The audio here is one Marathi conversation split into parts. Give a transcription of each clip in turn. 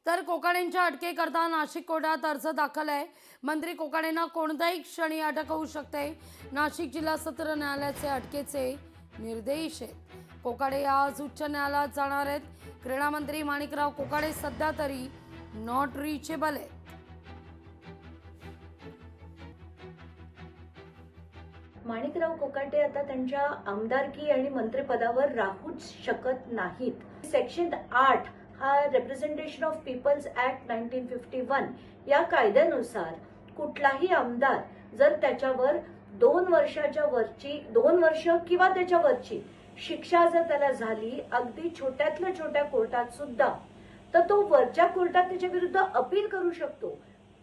तर कोकाटेंच्या अटकेकरता नाशिक कोर्टात अर्ज दाखल आहे। मंत्री कोकाटेंना कोणत्याही क्षणी अटक होऊ शकते। नाशिक जिल्हा सत्र न्यायालयाचे अटकेचे निर्देश आहेत। कोकाटे आज उच्च न्यायालयात जाणार आहेत। क्रीडा मंत्री माणिकराव कोकाटे सध्या तरी नॉट रिचेबल आहेत। माणिकराव कोकाटे आता त्यांच्या आमदारकी आणि मंत्रिपदावर राहूच शकत नाहीत। सेक्शन 8 हा रिप्रेझेंटेशन ऑफ पीपल्स ऍक्ट 1951 या कायद्यानुसार कुठलाही आमदार जर त्याच्यावर 2 वर्ष किंवा त्याच्या वरची शिक्षा जर त्याला झाली, अगदी छोट्यातल्या छोट्या कोर्टात सुद्धा, तर तो वरच्या कोर्टात त्याच्या विरुद्ध अपील करू शकतो,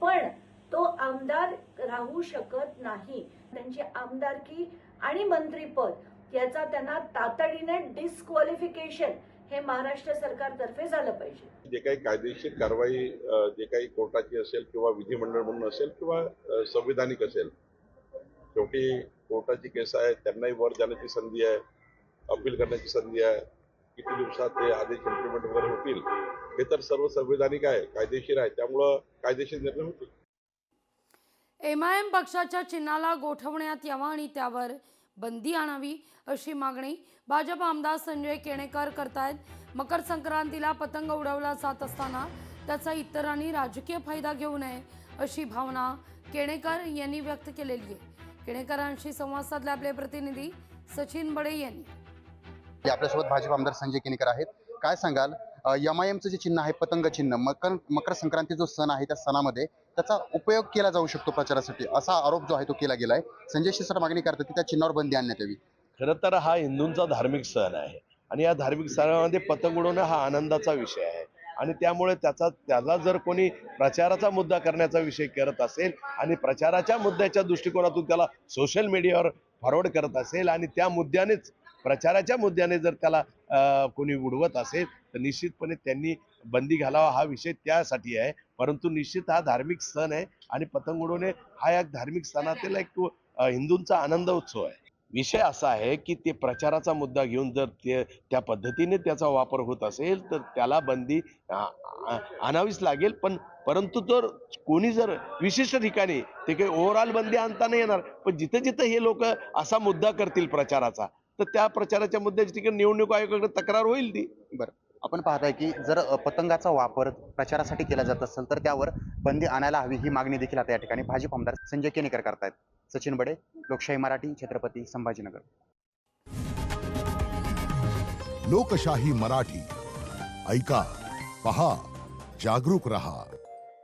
पण तो आमदार राहू शकत नाही। त्यांची आमदारकी आणि मंत्रीपद याचा त्यांना तातडीने डिस्क्वालिफिकेशन हे महाराष्ट्र सरकारतर्फे झालं पाहिजे। जे काही कायदेशीर कारवाई जे काही कोर्टाची असेल किंवा विधिमंडळ म्हणून असेल किंवा संविधानिक असेल, शेवटी कोर्टाची केस आहे, त्यांनाही वर जाण्याची संधी आहे, अपील करण्याची संधी आहे। किती दिवसात ते आदेश इम्प्लिमेंट वगैरे होतील हे तर सर्व संविधानिक आहे, कायदेशीर आहे, त्यामुळं कायदेशीर निर्णय होतील। MIM पक्षाच्या चिन्हाला गोठवण्यात यावं आणि त्यावर बंदी आणावी अशी मागणी भाजप आमदार संजय केणेकर करतायत। मकर संक्रांतीला पतंग उडवला जात असताना त्याचा इतरांनी राजकीय फायदा घेऊ नये अशी भावना केणेकर यांनी व्यक्त केलेली आहे। केणेकरांशी संवाद साधले आपले प्रतिनिधी सचिन बडे यांनी। आपल्यासोबत भाजप आमदार संजय केणेकर आहेत। काय सांगाल, MIMचं जे चिन्ह आहे पतंग चिन्ह, मकर संक्रांती जो सण आहे त्या सणामध्ये त्याचा उपयोग केला जाऊ शकतो प्रचारासाठी, असा आरोप जो आहे तो केला गेलाय। संजय शिरसाट मागणी करतात की त्या चिन्हावर बंदी आणण्यात यावी। खरं तर हा हिंदूंचा धार्मिक सण आहे आणि या धार्मिक सणामध्ये पतंग उडवणं हा आनंदाचा विषय आहे आणि त्यामुळे त्याला जर कोणी प्रचाराचा मुद्दा करण्याचा विषय करत असेल आणि प्रचाराच्या मुद्द्याच्या दृष्टिकोनातून त्याला सोशल मीडियावर फॉरवर्ड करत असेल आणि त्या मुद्द्यानेच प्रचाराच्या मुद्द्याने जर त्याला कोणी उडवत असेल तर निश्चितपणे त्यांनी बंदी घालावा, हा विषय त्यासाठी आहे। परंतु निश्चित हा धार्मिक सण आहे आणि पतंग उडवणे हा एक धार्मिक सणातील एक हिंदूंचा आनंद उत्सव आहे। विषय असा आहे की ते प्रचाराचा मुद्दा घेऊन जर त्या पद्धतीने त्याचा वापर होत असेल तर त्याला बंदी आणावीच लागेल। परंतु जर कोणी जर विशिष्ट ठिकाणी, ते काही ओव्हरऑल बंदी आणता नाही येणार, पण जिथे जिथे हे लोक असा मुद्दा करतील प्रचाराचा, तर त्या प्रचाराच्या मुद्द्याची ठिकाणी निवडणूक आयोगाकडे तक्रार होईल ती। बरं, आपण पाहताय की जर पतंगाचा वापर प्रचारासाठी केला जात असेल तर त्यावर बंदी आणायला हवी, ही मागणी देखील आता या ठिकाणी भाजप आमदार संजय केणेकर करतायत। सचिन बडे, लोकशाही मराठी, छत्रपती संभाजीनगर। लोकशाही मराठी, ऐका, पहा, जागरूक रहा।